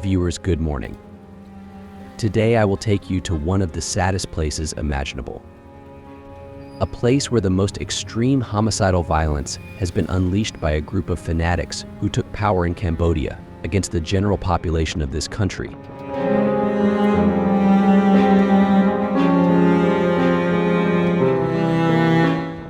viewers, good morning. Today I will take you to one of the saddest places imaginable. A place where the most extreme homicidal violence has been unleashed by a group of fanatics who took power in Cambodia against the general population of this country.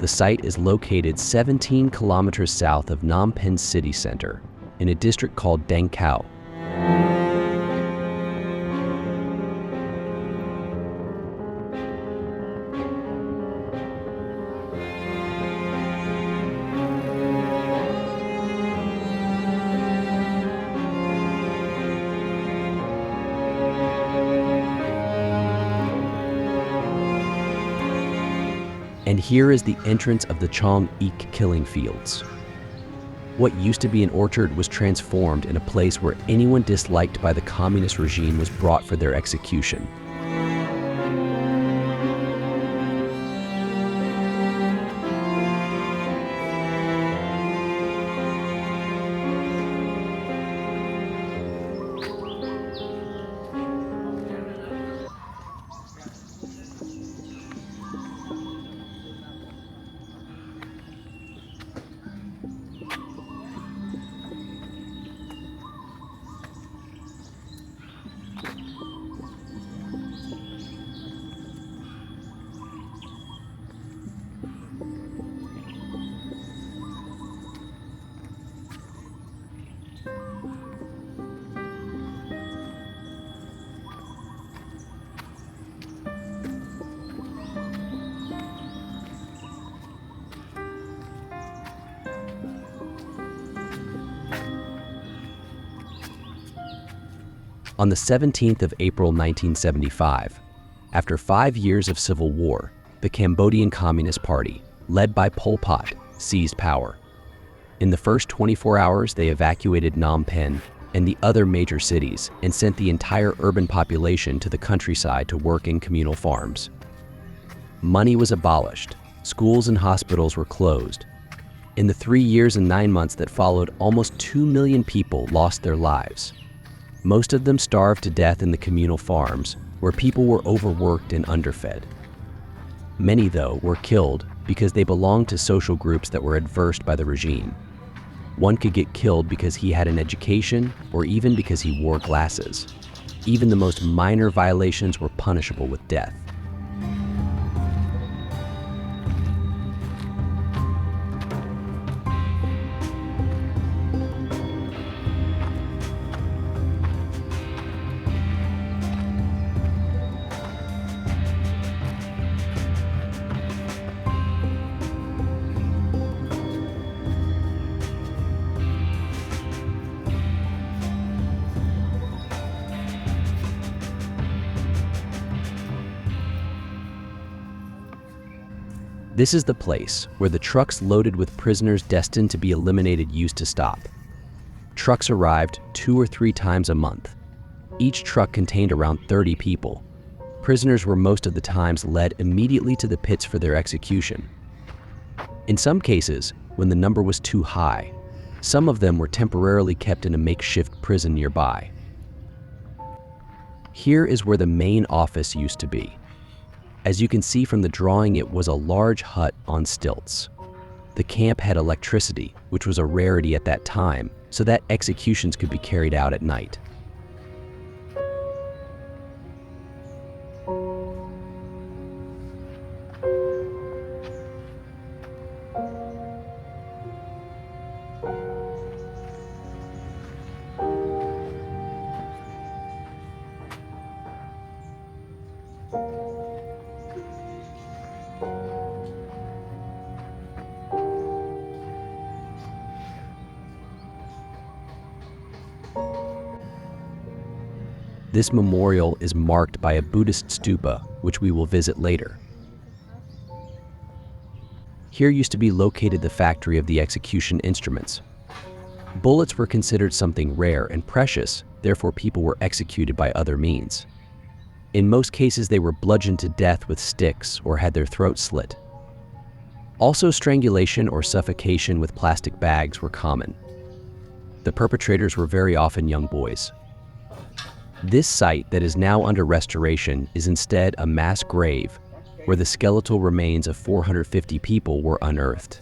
The site is located 17 kilometers south of Phnom Penh city center in a district called Dang Khao. And here is the entrance of the Choeung killing fields. What used to be an orchard was transformed in a place where anyone disliked by the communist regime was brought for their execution. On the 17th of April 1975, after 5 years of civil war, the Cambodian Communist Party, led by Pol Pot, seized power. In the first 24 hours, they evacuated Phnom Penh and the other major cities and sent the entire urban population to the countryside to work in communal farms. Money was abolished, schools and hospitals were closed. In the 3 years and 9 months that followed, almost 2 million people lost their lives. Most of them starved to death in the communal farms, where people were overworked and underfed. Many, though, were killed because they belonged to social groups that were adverse by the regime. One could get killed because he had an education or even because he wore glasses. Even the most minor violations were punishable with death. This is the place where the trucks loaded with prisoners destined to be eliminated used to stop. Trucks arrived 2 or 3 times a month. Each truck contained around 30 people. Prisoners were most of the times led immediately to the pits for their execution. In some cases, when the number was too high, some of them were temporarily kept in a makeshift prison nearby. Here is where the main office used to be. As you can see from the drawing, it was a large hut on stilts. The camp had electricity, which was a rarity at that time, so that executions could be carried out at night. This memorial is marked by a Buddhist stupa, which we will visit later. Here used to be located the factory of the execution instruments. Bullets were considered something rare and precious, therefore people were executed by other means. In most cases, they were bludgeoned to death with sticks or had their throats slit. Also, strangulation or suffocation with plastic bags were common. The perpetrators were very often young boys. This site that is now under restoration is instead a mass grave where the skeletal remains of 450 people were unearthed.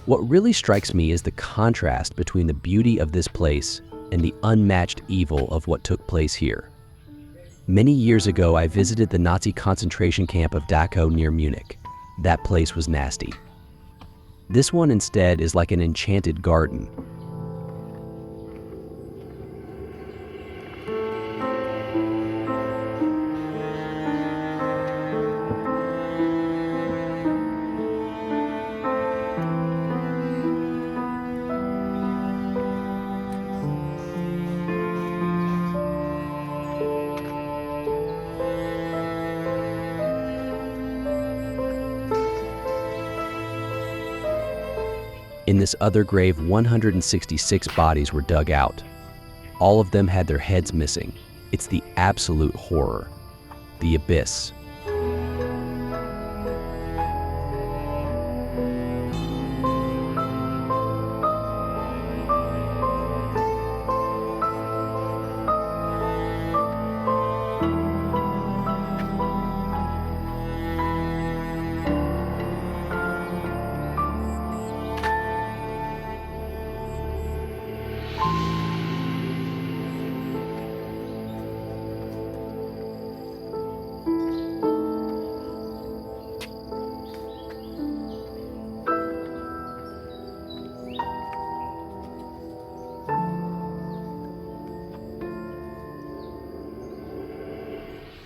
What really strikes me is the contrast between the beauty of this place and the unmatched evil of what took place here. Many years ago, I visited the Nazi concentration camp of Dachau near Munich. That place was nasty. This one instead is like an enchanted garden. In this other grave, 166 bodies were dug out. All of them had their heads missing. It's the absolute horror. The abyss.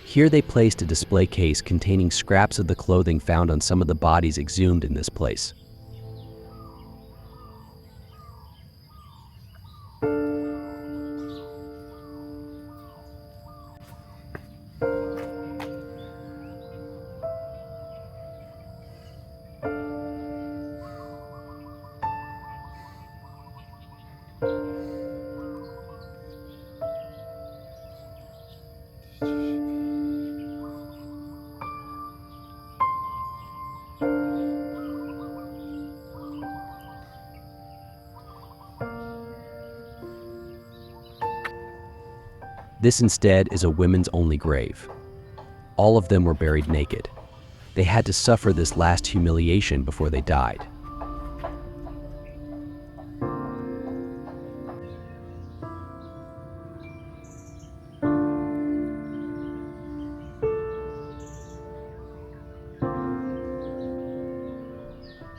Here they placed a display case containing scraps of the clothing found on some of the bodies exhumed in this place. This instead is a women's only grave. All of them were buried naked. They had to suffer this last humiliation before they died.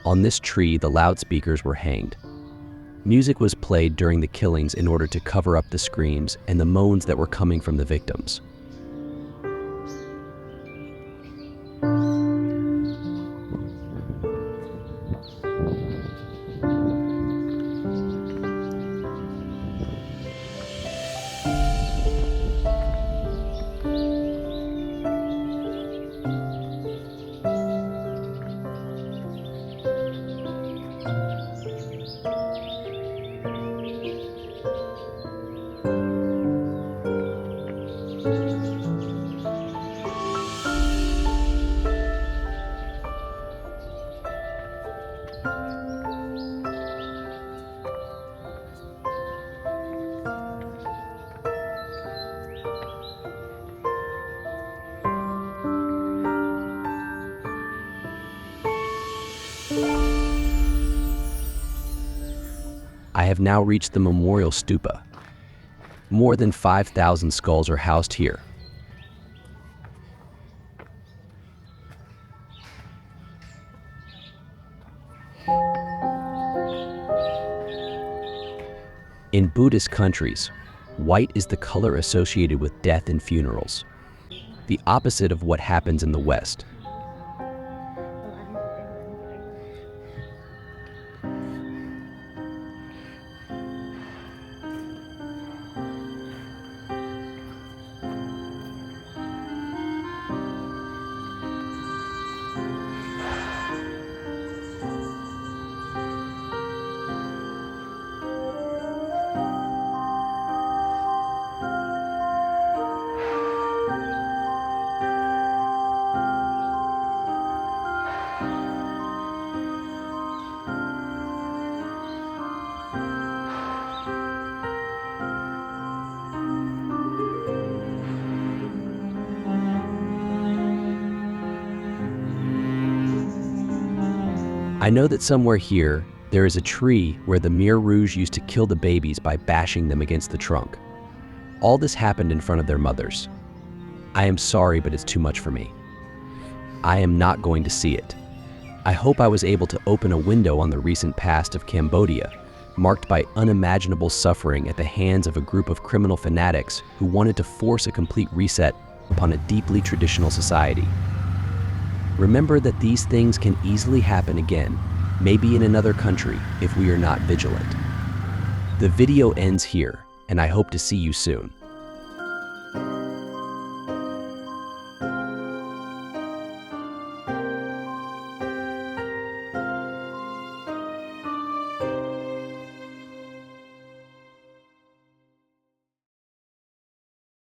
On this tree, the loudspeakers were hanged. Music was played during the killings in order to cover up the screams and the moans that were coming from the victims. I have now reached the memorial stupa. More than 5,000 skulls are housed here. In Buddhist countries, white is the color associated with death and funerals, the opposite of what happens in the West. I know that somewhere here, there is a tree where the Khmer Rouge used to kill the babies by bashing them against the trunk. All this happened in front of their mothers. I am sorry, but it's too much for me. I am not going to see it. I hope I was able to open a window on the recent past of Cambodia, marked by unimaginable suffering at the hands of a group of criminal fanatics who wanted to force a complete reset upon a deeply traditional society. Remember that these things can easily happen again, maybe in another country, if we are not vigilant. The video ends here, and I hope to see you soon.